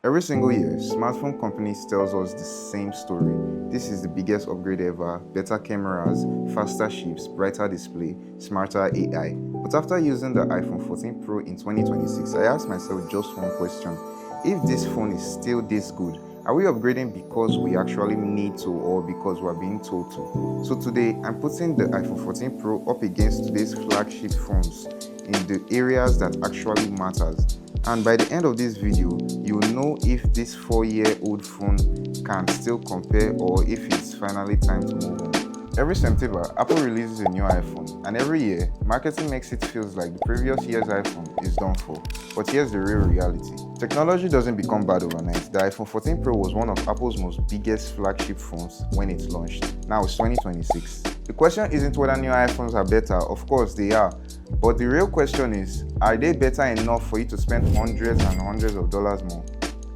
Every single year, smartphone companies tells us the same story. This is the biggest upgrade ever, better cameras, faster chips, brighter display, smarter AI. But after using the iPhone 14 Pro in 2026, I asked myself just one question. If this phone is still this good, are we upgrading because we actually need to or because we're being told to? So today, I'm putting the iPhone 14 Pro up against today's flagship phones in the areas that actually matters. And by the end of this video, you'll know if this 4-year-old phone can still compare or if it's finally time to move on. Every September, Apple releases a new iPhone, and every year, marketing makes it feel like the previous year's iPhone is done for. But here's the real reality. Technology doesn't become bad overnight. The iPhone 14 Pro was one of Apple's most biggest flagship phones when it launched. Now it's 2026. The question isn't whether new iPhones are better, of course they are. But the real question is, are they better enough for you to spend hundreds and hundreds of dollars more?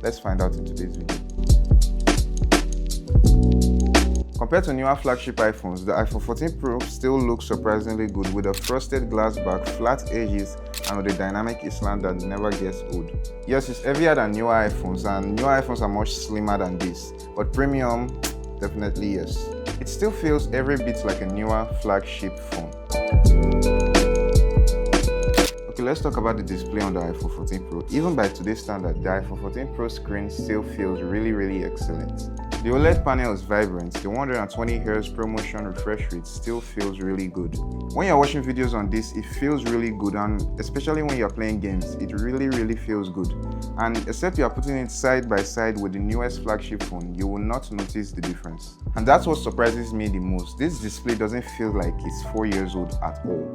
Let's find out in today's video. Compared to newer flagship iPhones, the iPhone 14 Pro still looks surprisingly good with a frosted glass back, flat edges, and with a dynamic island that never gets old. Yes, it's heavier than newer iPhones, and newer iPhones are much slimmer than this, but premium, definitely yes. It still feels every bit like a newer flagship phone. Okay, let's talk about the display on the iPhone 14 Pro. Even by today's standard, the iPhone 14 Pro screen still feels really excellent. The OLED panel is vibrant. The 120Hz ProMotion refresh rate still feels really good. When you're watching videos on this, it feels really good, and especially when you're playing games, it really feels good. And except you're putting it side by side with the newest flagship phone, you will not notice the difference. And that's what surprises me the most. This display doesn't feel like it's 4 years old at all.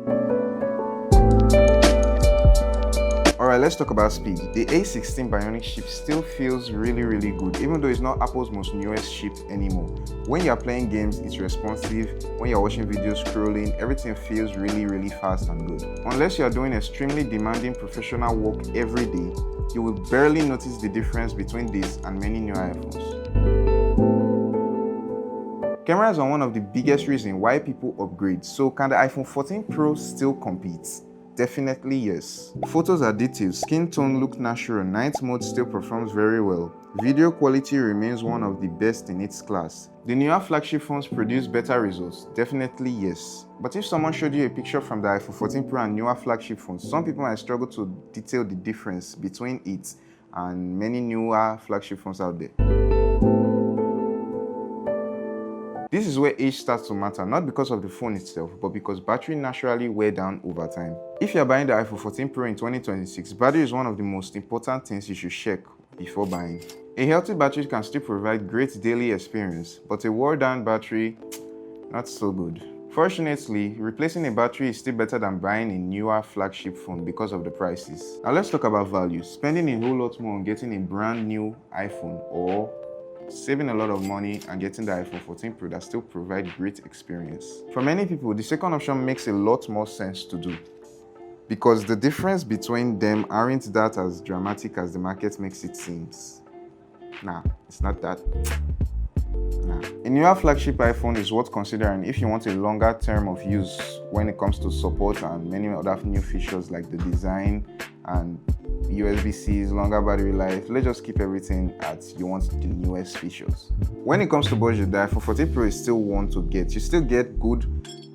Alright, let's talk about speed. The A16 Bionic chip still feels really good, even though it's not Apple's most newest chip anymore. When you're playing games, it's responsive. When you're watching videos, scrolling, everything feels really fast and good. Unless you're doing extremely demanding professional work every day, you will barely notice the difference between this and many new iPhones. Cameras are one of the biggest reasons why people upgrade. So can the iPhone 14 Pro still compete? Definitely yes. Photos are detailed, skin tone look natural, night mode still performs very well. Video quality remains one of the best in its class. The newer flagship phones produce better results? Definitely yes. But if someone showed you a picture from the iPhone 14 Pro and newer flagship phones, some people might struggle to detail the difference between it and many newer flagship phones out there. This is where age starts to matter, not because of the phone itself, but because battery naturally wear down over time. If you're buying the iPhone 14 Pro in 2026, battery is one of the most important things you should check before buying. A healthy battery can still provide great daily experience, but a wore down battery, not so good. Fortunately, replacing a battery is still better than buying a newer flagship phone because of the prices. Now let's talk about value. Spending a whole lot more on getting a brand new iPhone or saving a lot of money and getting the iPhone 14 Pro that still provide great experience. For many people, the second option makes a lot more sense to do because the difference between them aren't that as dramatic as the market makes it seem. Nah, it's not that. Nah. A newer flagship iPhone is worth considering if you want a longer term of use when it comes to support and many other new features like the design and USB-C's, longer battery life. Let's just keep everything at you want the newest features. When it comes to budget, the iPhone 14 Pro is still one to get. You still get good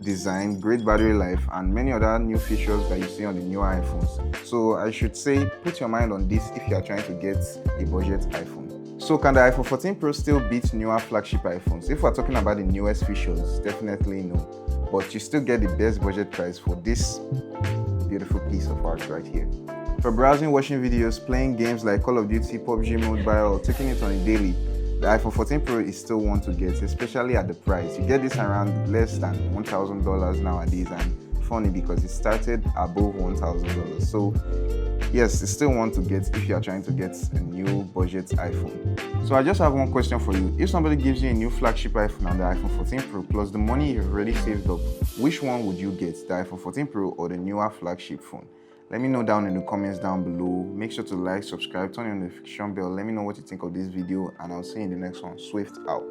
design, great battery life, and many other new features that you see on the newer iPhones. So I should say, put your mind on this if you are trying to get a budget iPhone. So can the iPhone 14 Pro still beat newer flagship iPhones? If we're talking about the newest features, definitely no. But you still get the best budget price for this beautiful piece of art right here. For browsing, watching videos, playing games like Call of Duty, PUBG Mobile, or taking it on a daily, the iPhone 14 Pro is still one to get, especially at the price. You get this around less than $1,000 nowadays, and funny because it started above $1,000. So yes, it's still one to get if you are trying to get a new budget iPhone. So I just have one question for you. If somebody gives you a new flagship iPhone and the iPhone 14 Pro plus the money you've already saved up, which one would you get, the iPhone 14 Pro or the newer flagship phone? Let me know down in the comments down below. Make sure to like, subscribe, turn on the notification bell. Let me know what you think of this video, and I'll see you in the next one. Swift out.